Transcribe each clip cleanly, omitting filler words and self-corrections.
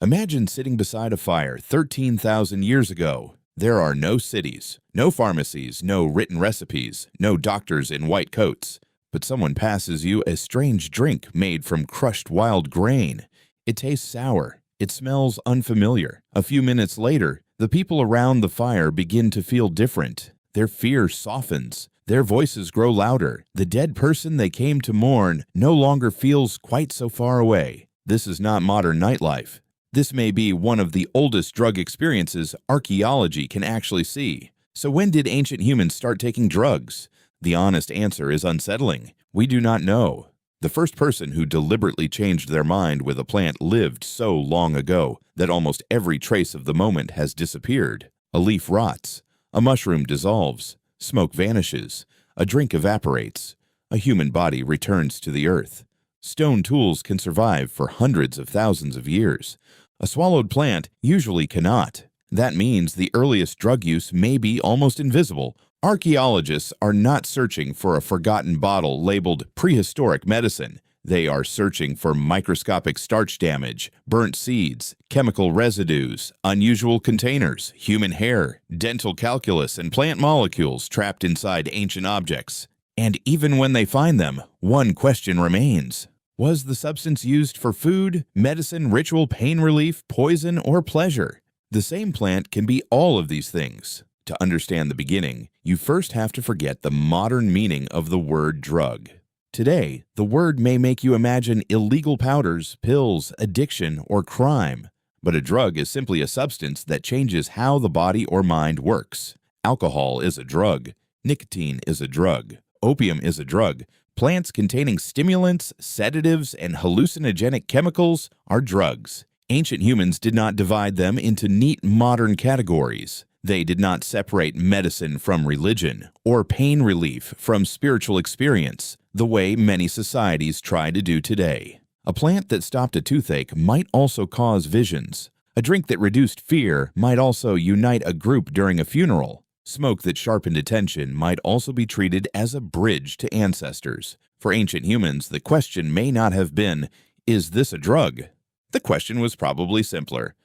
Imagine sitting beside a fire 13,000 years ago. There are no cities, no pharmacies, no written recipes, no doctors in white coats. But someone passes you a strange drink made from crushed wild grain. It tastes sour. It smells unfamiliar. A few minutes later, the people around the fire begin to feel different. Their fear softens. Their voices grow louder. The dead person they came to mourn no longer feels quite so far away. This is not modern nightlife. This may be one of the oldest drug experiences archaeology can actually see. So when did ancient humans start taking drugs? The honest answer is unsettling. We do not know. The first person who deliberately changed their mind with a plant lived so long ago that almost every trace of the moment has disappeared. A leaf rots. A mushroom dissolves. Smoke vanishes. A drink evaporates. A human body returns to the earth. Stone tools can survive for hundreds of thousands of years. A swallowed plant usually cannot. That means the earliest drug use may be almost invisible. Archaeologists are not searching for a forgotten bottle labeled prehistoric medicine. They are searching for microscopic starch damage, burnt seeds, chemical residues, unusual containers, human hair, dental calculus, and plant molecules trapped inside ancient objects. And even when they find them, one question remains. Was the substance used for food, medicine, ritual, pain relief, poison, or pleasure? The same plant can be all of these things. To understand the beginning, you first have to forget the modern meaning of the word drug. Today, the word may make you imagine illegal powders, pills, addiction, or crime. But a drug is simply a substance that changes how the body or mind works. Alcohol is a drug. Nicotine is a drug. Opium is a drug. Plants containing stimulants, sedatives, and hallucinogenic chemicals are drugs. Ancient humans did not divide them into neat modern categories. They did not separate medicine from religion or pain relief from spiritual experience the way many societies try to do today. A plant that stopped a toothache might also cause visions. A drink that reduced fear might also unite a group during a funeral. Smoke that sharpened attention might also be treated as a bridge to ancestors. For ancient humans, the question may not have been, is this a drug? The question was probably simpler.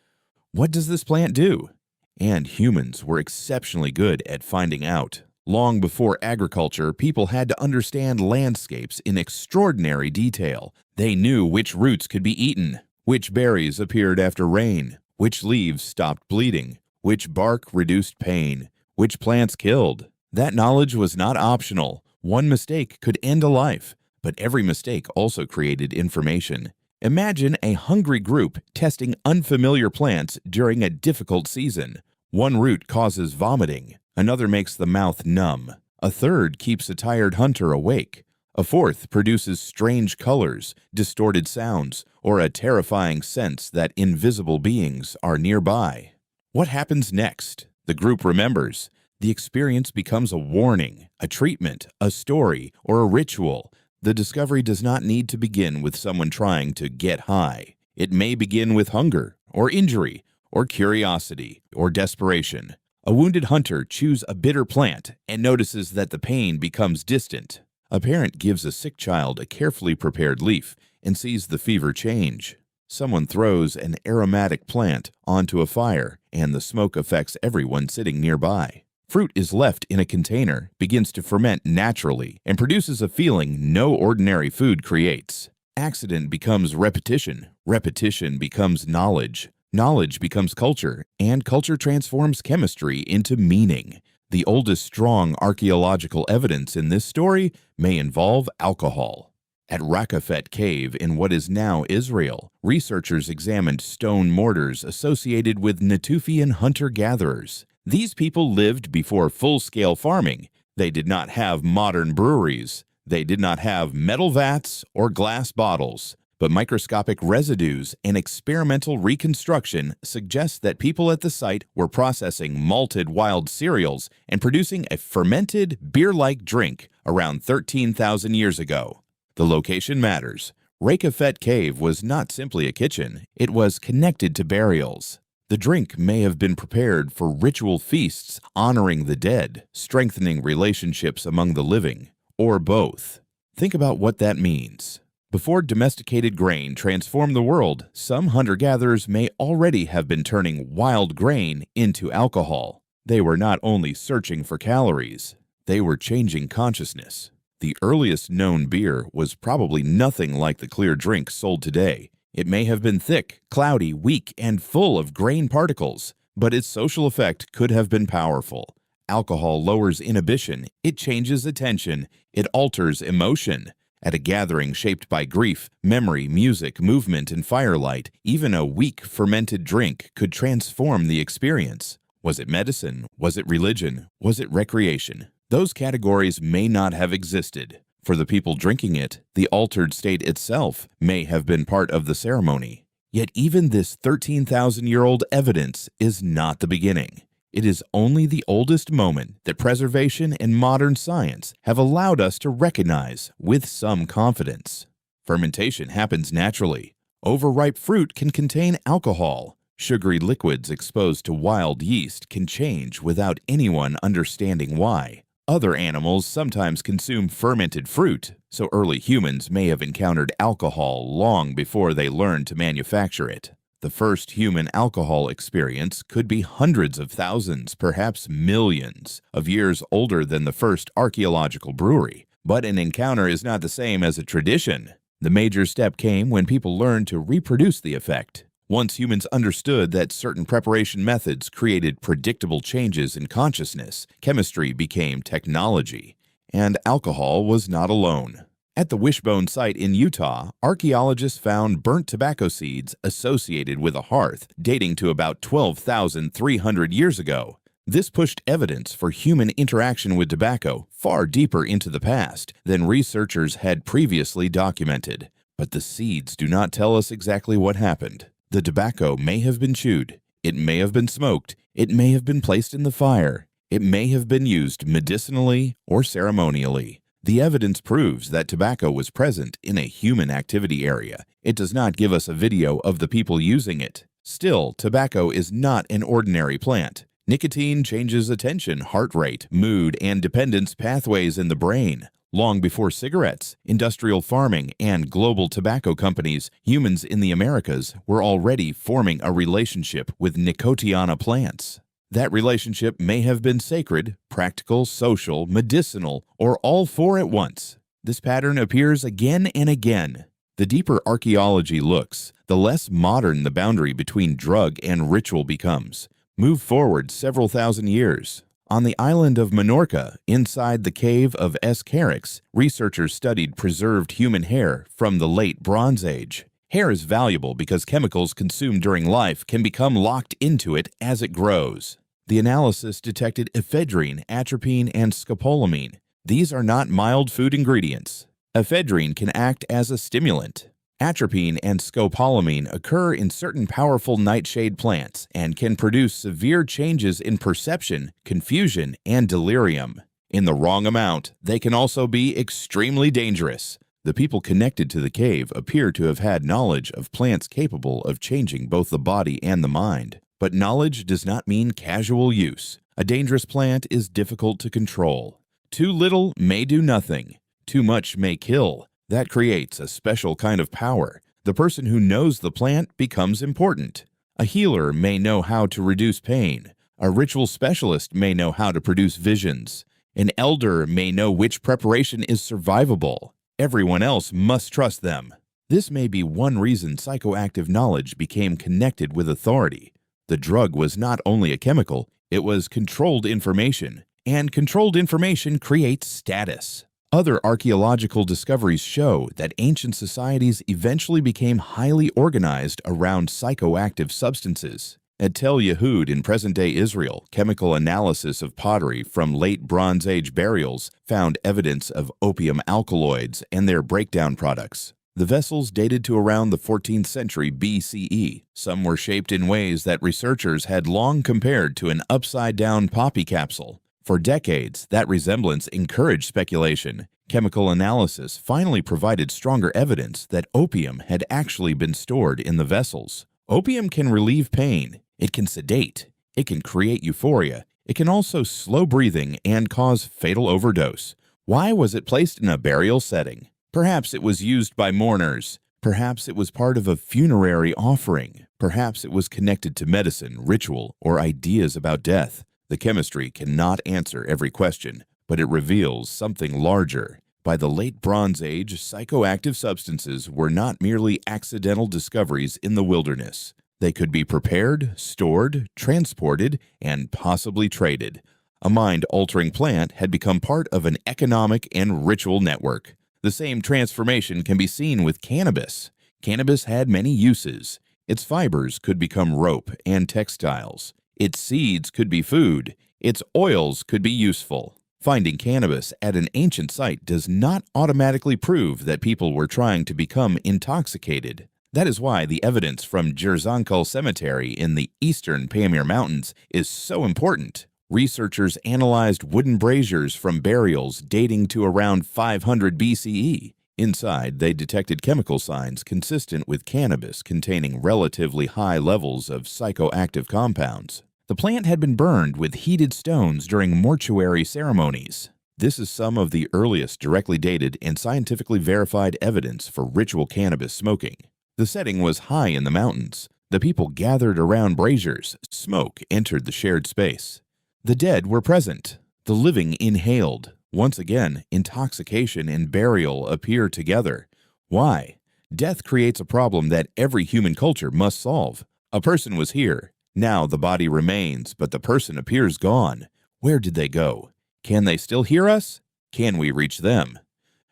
What does this plant do? And humans were exceptionally good at finding out. Long before agriculture, people had to understand landscapes in extraordinary detail. They knew which roots could be eaten, which berries appeared after rain, which leaves stopped bleeding, which bark reduced pain, which plants killed. That knowledge was not optional. One mistake could end a life, but every mistake also created information. Imagine a hungry group testing unfamiliar plants during a difficult season. One root causes vomiting, another makes the mouth numb, a third keeps a tired hunter awake, a fourth produces strange colors, distorted sounds, or a terrifying sense that invisible beings are nearby. What happens next? The group remembers. The experience becomes a warning, a treatment, a story, or a ritual. The discovery does not need to begin with someone trying to get high. It may begin with hunger, or injury, or curiosity, or desperation. A wounded hunter chews a bitter plant and notices that the pain becomes distant. A parent gives a sick child a carefully prepared leaf and sees the fever change. Someone throws an aromatic plant onto a fire, and the smoke affects everyone sitting nearby. Fruit is left in a container, begins to ferment naturally, and produces a feeling no ordinary food creates. Accident becomes repetition. Repetition becomes knowledge. Knowledge becomes culture, and culture transforms chemistry into meaning. The oldest strong archaeological evidence in this story may involve alcohol. At Archaeological Cave in what is now Israel, researchers examined stone mortars associated with Natufian hunter-gatherers. These people lived before full-scale farming. They did not have modern breweries. They did not have metal vats or glass bottles. But microscopic residues and experimental reconstruction suggest that people at the site were processing malted wild cereals and producing a fermented, beer-like drink around 13,000 years ago. The location matters. Archaeological Cave was not simply a kitchen, it was connected to burials. The drink may have been prepared for ritual feasts honoring the dead, strengthening relationships among the living, or both. Think about what that means. Before domesticated grain transformed the world, some hunter-gatherers may already have been turning wild grain into alcohol. They were not only searching for calories, they were changing consciousness. The earliest known beer was probably nothing like the clear drink sold today. It may have been thick, cloudy, weak, and full of grain particles, but its social effect could have been powerful. Alcohol lowers inhibition, it changes attention, it alters emotion. At a gathering shaped by grief, memory, music, movement, and firelight, even a weak fermented drink could transform the experience. Was it medicine? Was it religion? Was it recreation? Those categories may not have existed. For the people drinking it, the altered state itself may have been part of the ceremony. Yet even this 13,000-year-old evidence is not the beginning. It is only the oldest moment that preservation and modern science have allowed us to recognize with some confidence. Fermentation happens naturally. Overripe fruit can contain alcohol. Sugary liquids exposed to wild yeast can change without anyone understanding why. Other animals sometimes consume fermented fruit, so early humans may have encountered alcohol long before they learned to manufacture it. The first human alcohol experience could be hundreds of thousands, perhaps millions, of years older than the first archaeological brewery. But an encounter is not the same as a tradition. The major step came when people learned to reproduce the effect. Once humans understood that certain preparation methods created predictable changes in consciousness, chemistry became technology. And alcohol was not alone. At the Wishbone site in Utah, archaeologists found burnt tobacco seeds associated with a hearth dating to about 12,300 years ago. This pushed evidence for human interaction with tobacco far deeper into the past than researchers had previously documented. But the seeds do not tell us exactly what happened. The tobacco may have been chewed, it may have been smoked, it may have been placed in the fire, it may have been used medicinally or ceremonially. The evidence proves that tobacco was present in a human activity area. It does not give us a video of the people using it. Still, tobacco is not an ordinary plant. Nicotine changes attention, heart rate, mood, and dependence pathways in the brain. Long before cigarettes, industrial farming, and global tobacco companies, humans in the Americas were already forming a relationship with nicotiana plants. That relationship may have been sacred, practical, social, medicinal, or all four at once. This pattern appears again and again. The deeper archaeology looks, the less modern the boundary between drug and ritual becomes. Move forward several thousand years. On the island of Minorca, inside the cave of Escarix, researchers studied preserved human hair from the late Bronze Age. Hair is valuable because chemicals consumed during life can become locked into it as it grows. The analysis detected ephedrine, atropine, and scopolamine. These are not mild food ingredients. Ephedrine can act as a stimulant. Atropine and scopolamine occur in certain powerful nightshade plants and can produce severe changes in perception, confusion, and delirium. In the wrong amount, they can also be extremely dangerous. The people connected to the cave appear to have had knowledge of plants capable of changing both the body and the mind. But knowledge does not mean casual use. A dangerous plant is difficult to control. Too little may do nothing. Too much may kill. That creates a special kind of power. The person who knows the plant becomes important. A healer may know how to reduce pain. A ritual specialist may know how to produce visions. An elder may know which preparation is survivable. Everyone else must trust them. This may be one reason psychoactive knowledge became connected with authority. The drug was not only a chemical, it was controlled information, and controlled information creates status. Other archaeological discoveries show that ancient societies eventually became highly organized around psychoactive substances. At Tel Yehud in present-day Israel, chemical analysis of pottery from late Bronze Age burials found evidence of opium alkaloids and their breakdown products. The vessels dated to around the 14th century BCE. Some were shaped in ways that researchers had long compared to an upside-down poppy capsule. For decades, that resemblance encouraged speculation. Chemical analysis finally provided stronger evidence that opium had actually been stored in the vessels. Opium can relieve pain, it can sedate, it can create euphoria, it can also slow breathing and cause fatal overdose. Why was it placed in a burial setting? Perhaps it was used by mourners. Perhaps it was part of a funerary offering. Perhaps it was connected to medicine, ritual, or ideas about death. The chemistry cannot answer every question, but it reveals something larger. By the late Bronze Age, psychoactive substances were not merely accidental discoveries in the wilderness. They could be prepared, stored, transported, and possibly traded. A mind-altering plant had become part of an economic and ritual network. The same transformation can be seen with cannabis. Cannabis had many uses. Its fibers could become rope and textiles. Its seeds could be food. Its oils could be useful. Finding cannabis at an ancient site does not automatically prove that people were trying to become intoxicated. That is why the evidence from Archaeological Cemetery in the eastern Pamir Mountains is so important. Researchers analyzed wooden braziers from burials dating to around 500 BCE. Inside, they detected chemical signs consistent with cannabis containing relatively high levels of psychoactive compounds. The plant had been burned with heated stones during mortuary ceremonies. This is some of the earliest directly dated and scientifically verified evidence for ritual cannabis smoking. The setting was high in the mountains. The people gathered around braziers. Smoke entered the shared space. The dead were present. The living inhaled. Once again, intoxication and burial appear together. Why? Death creates a problem that every human culture must solve. A person was here. Now the body remains, but the person appears gone. Where did they go? Can they still hear us? Can we reach them?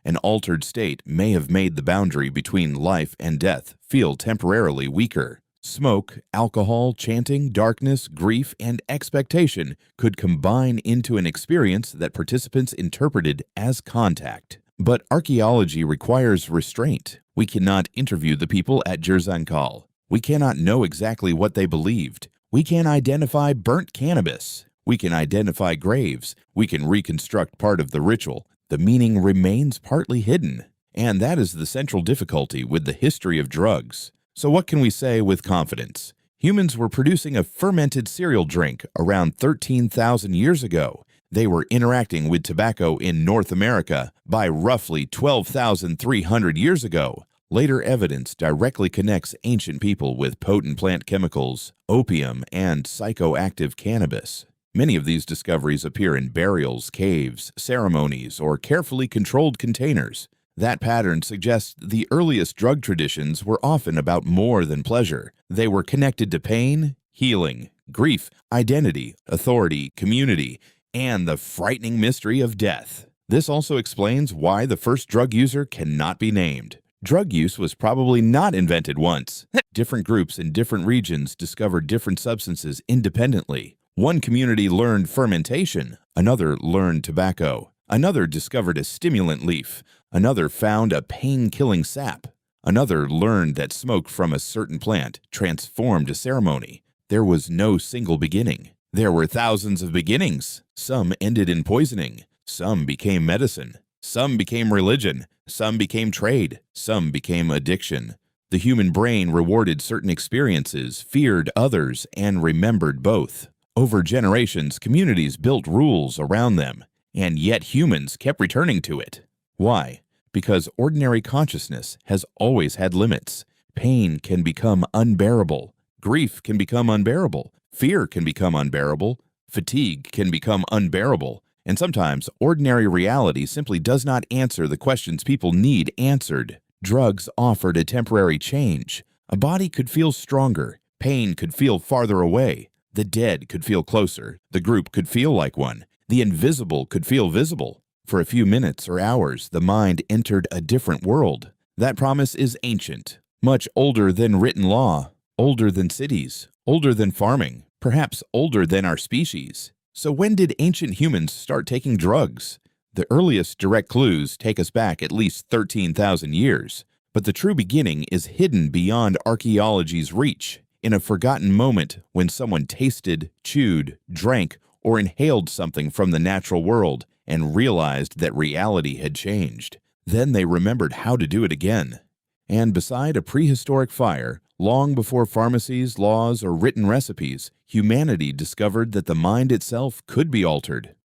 An altered state may have made the boundary between life and death feel temporarily weaker. Smoke, alcohol, chanting, darkness, grief, and expectation could combine into an experience that participants interpreted as contact. But archaeology requires restraint. We cannot interview the people at Archaeological. We cannot know exactly what they believed. We can identify burnt cannabis. We can identify graves. We can reconstruct part of the ritual. The meaning remains partly hidden. And that is the central difficulty with the history of drugs. So what can we say with confidence? Humans were producing a fermented cereal drink around 13,000 years ago. They were interacting with tobacco in North America by roughly 12,300 years ago. Later evidence directly connects ancient people with potent plant chemicals, opium, and psychoactive cannabis. Many of these discoveries appear in burials, caves, ceremonies, or carefully controlled containers. That pattern suggests the earliest drug traditions were often about more than pleasure. They were connected to pain, healing, grief, identity, authority, community, and the frightening mystery of death. This also explains why the first drug user cannot be named. Drug use was probably not invented once. Different groups in different regions discovered different substances independently. One community learned fermentation, another learned tobacco, another discovered a stimulant leaf, another found a pain-killing sap, another learned that smoke from a certain plant transformed a ceremony. There was no single beginning. There were thousands of beginnings. Some ended in poisoning. Some became medicine. Some became religion. Some became trade. Some became addiction. The human brain rewarded certain experiences, feared others, and remembered both. Over generations, communities built rules around them, and yet humans kept returning to it. Why? Because ordinary consciousness has always had limits. Pain can become unbearable. Grief can become unbearable. Fear can become unbearable. Fatigue can become unbearable. And sometimes ordinary reality simply does not answer the questions people need answered. Drugs offered a temporary change. A body could feel stronger. Pain could feel farther away. The dead could feel closer. The group could feel like one. The invisible could feel visible. For a few minutes or hours, the mind entered a different world. That promise is ancient, much older than written law, older than cities, older than farming, perhaps older than our species. So when did ancient humans start taking drugs? The earliest direct clues take us back at least 13,000 years, but the true beginning is hidden beyond archaeology's reach, in a forgotten moment when someone tasted, chewed, drank, or inhaled something from the natural world and realized that reality had changed. Then they remembered how to do it again. And beside a prehistoric fire, long before pharmacies, laws, or written recipes, humanity discovered that the mind itself could be altered.